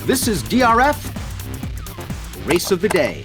This is DRF Race of the Day.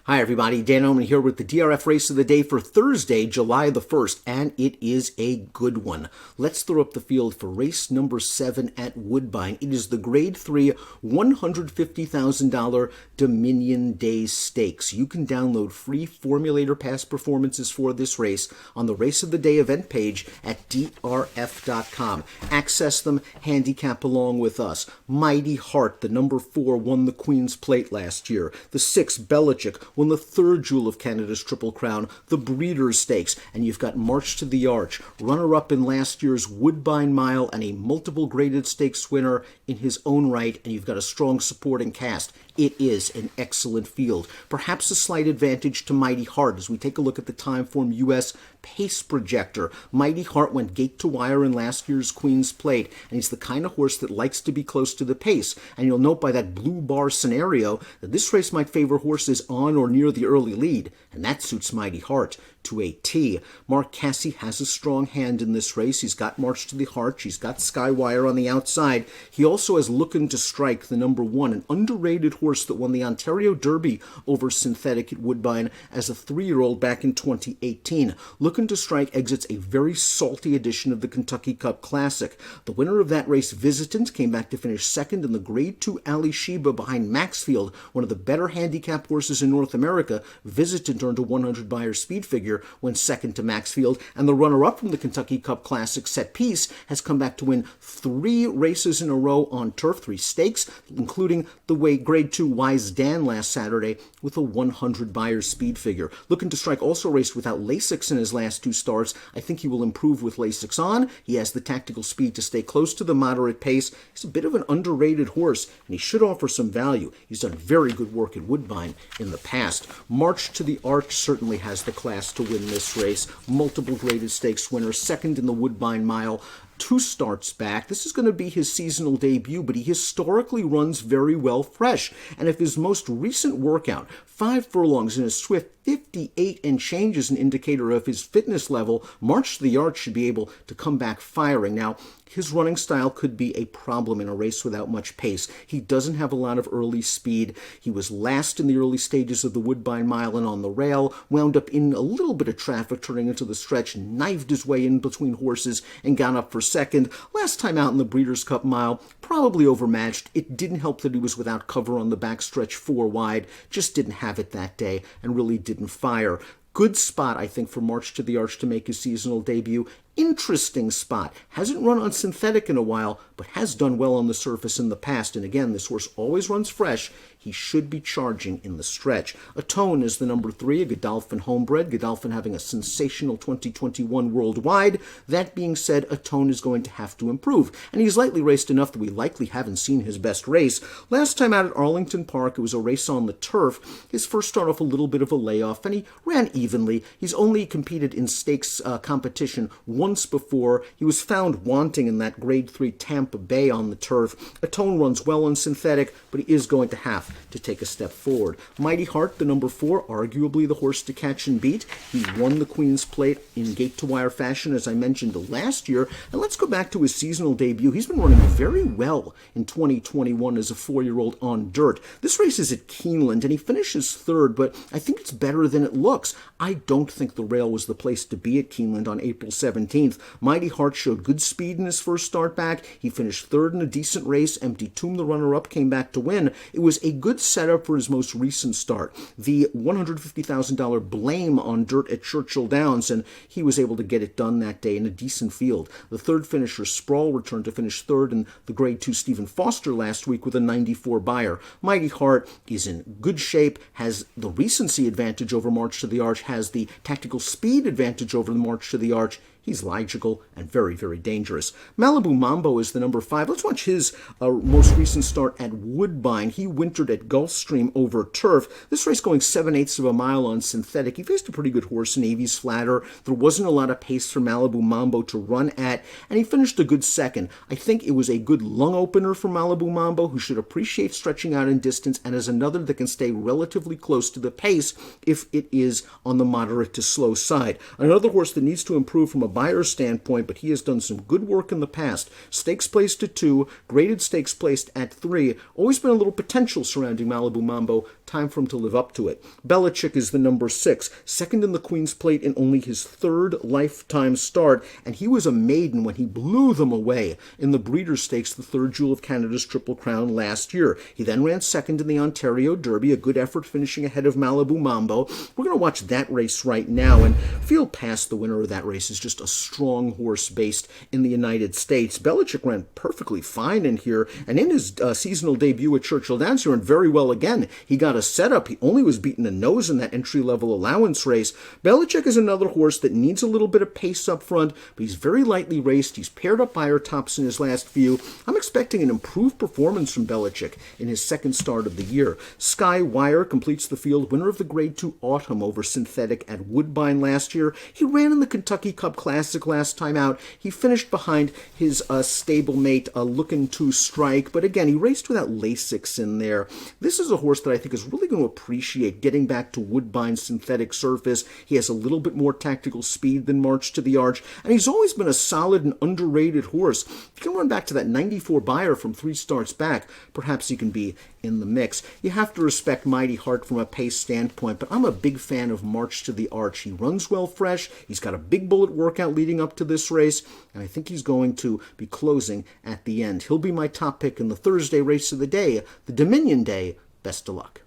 Hi everybody, Dan Illman here with the DRF Race of the Day for Thursday, July the 1st, and it is a good one. Let's throw up the field for race number 7 at Woodbine. It is the Grade 3 $150,000 Dominion Day Stakes. You can download free formulator past performances for this race on the Race of the Day event page at DRF.com. Access them, handicap along with us. Mighty Heart, the number 4, won the Queen's Plate last year. The 6, Belichick, won the 3rd Jewel of Canada's Triple Crown, the Breeders' Stakes, and you've got March to the Arch, runner-up in last year's Woodbine Mile, and a multiple graded stakes winner in his own right, and you've got a strong supporting cast. It is an excellent field. Perhaps a slight advantage to Mighty Heart as we take a look at the Timeform US pace projector. Mighty Heart went gate to wire in last year's Queen's Plate, and he's the kind of horse that likes to be close to the pace. And you'll note by that blue bar scenario that this race might favor horses on or near the early lead, and that suits Mighty Heart to a T. Mark Casse has a strong hand in this race. He's got March to the Arch. He's got Skywire on the outside. He also has Lookin' to Strike, the number 1, an underrated horse that won the Ontario Derby over Synthetic at Woodbine as a 3-year-old back in 2018. Lookin' to Strike exits a very salty edition of the Kentucky Cup Classic. The winner of that race, Visitant, came back to finish 2nd in the Grade 2 Ali Sheba behind Maxfield, one of the better handicap horses in North America. Visitant earned a 100 Beyer speed figure, went 2nd to Maxfield, and the runner-up from the Kentucky Cup Classic, Set Piece, has come back to win 3 races in a row on turf, 3 stakes, including the Grade 2 Wise Dan last Saturday with a 100 Beyer speed figure. Lookin' to Strike also raced without Lasix in his last 2 starts. I think he will improve with Lasix on. He has the tactical speed to stay close to the moderate pace. He's a bit of an underrated horse, and he should offer some value. He's done very good work at Woodbine in the past. March to the Arch certainly has the class to win this race. Multiple graded stakes winner, 2nd in the Woodbine Mile, 2 starts back. This is going to be his seasonal debut, but he historically runs very well fresh. And if his most recent workout, 5 furlongs in a swift 58 and change, is an indicator of his fitness level, March to the Arch should be able to come back firing. Now, his running style could be a problem in a race without much pace. He doesn't have a lot of early speed. He was last in the early stages of the Woodbine Mile and on the rail, wound up in a little bit of traffic turning into the stretch, knifed his way in between horses, and got up for 2nd. Last time out in the Breeders' Cup Mile, probably overmatched. It didn't help that he was without cover on the backstretch 4 wide, just didn't have it that day, and really didn't fire. Good spot, I think, for March to the Arch to make his seasonal debut. Interesting spot. Hasn't run on synthetic in a while, but has done well on the surface in the past. And again, this horse always runs fresh. He should be charging in the stretch. Atone is the number 3, a Godolphin homebred. Godolphin having a sensational 2021 worldwide. That being said, Atone is going to have to improve. And he's lightly raced enough that we likely haven't seen his best race. Last time out at Arlington Park, it was a race on the turf. His first start off a little bit of a layoff, and he ran evenly. He's only competed in stakes competition once before. He was found wanting in that Grade 3 Tampa Bay on the turf. Atone runs well on synthetic, but he is going to have to take a step forward. Mighty Heart, the number 4, arguably the horse to catch and beat. He won the Queen's Plate in gate-to-wire fashion, as I mentioned, last year. And let's go back to his seasonal debut. He's been running very well in 2021 as a 4-year-old on dirt. This race is at Keeneland, and he finishes 3rd, but I think it's better than it looks. I don't think the rail was the place to be at Keeneland on April 17th. Mighty Heart showed good speed in his first start back. He finished 3rd in a decent race. Empty Tomb, the runner-up, came back to win. It was a good setup for his most recent start, the $150,000 Blame on dirt at Churchill Downs, and he was able to get it done that day in a decent field. The 3rd finisher, Sproul, returned to finish 3rd in the Grade 2 Stephen Foster last week with a 94 Beyer. Mighty Heart is in good shape, has the recency advantage over March to the Arch, has the tactical speed advantage over the March to the Arch. He's logical and very, very dangerous. Malibu Mambo is the number 5. Let's watch his most recent start at Woodbine. He wintered at Gulfstream over turf. This race going 7/8 of a mile on synthetic. He faced a pretty good horse in Avies Flatter. There wasn't a lot of pace for Malibu Mambo to run at, and he finished a good second. I think it was a good lung opener for Malibu Mambo, who should appreciate stretching out in distance, and is another that can stay relatively close to the pace if it is on the moderate to slow side. Another horse that needs to improve from a buyer standpoint, but he has done some good work in the past. Stakes placed at 2, graded stakes placed at 3. Always been a little potential surrounding Malibu Mambo. Time for him to live up to it. Belichick is the number 6, second in the Queen's Plate in only his 3rd lifetime start, and he was a maiden when he blew them away in the Breeders' Stakes, the 3rd Jewel of Canada's Triple Crown last year. He then ran second in the Ontario Derby, a good effort finishing ahead of Malibu Mambo. We're going to watch that race right now, and Field Pass, the winner of that race, is just a strong horse based in the United States. Belichick ran perfectly fine in here, and in his seasonal debut at Churchill Downs, he ran very well again. He got a setup. He only was beaten a nose in that entry-level allowance race. Belichick is another horse that needs a little bit of pace up front, but he's very lightly raced. He's paired up buyer tops in his last few. I'm expecting an improved performance from Belichick in his 2nd start of the year. Sky Wire completes the field, winner of the Grade 2 Autumn over Synthetic at Woodbine last year. He ran in the Kentucky Cup Classic last time out. He finished behind his stablemate, Lookin' to Strike, but again, he raced without Lasix in there. This is a horse that I think is really going to appreciate getting back to Woodbine's synthetic surface. He has a little bit more tactical speed than March to the Arch, and he's always been a solid and underrated horse. If you can run back to that 94 buyer from 3 starts back, perhaps he can be in the mix. You have to respect Mighty Heart from a pace standpoint, but I'm a big fan of March to the Arch. He runs well fresh. He's got a big bullet workout leading up to this race, and I think he's going to be closing at the end. He'll be my top pick in the Thursday race of the day, the Dominion Day. Best of luck.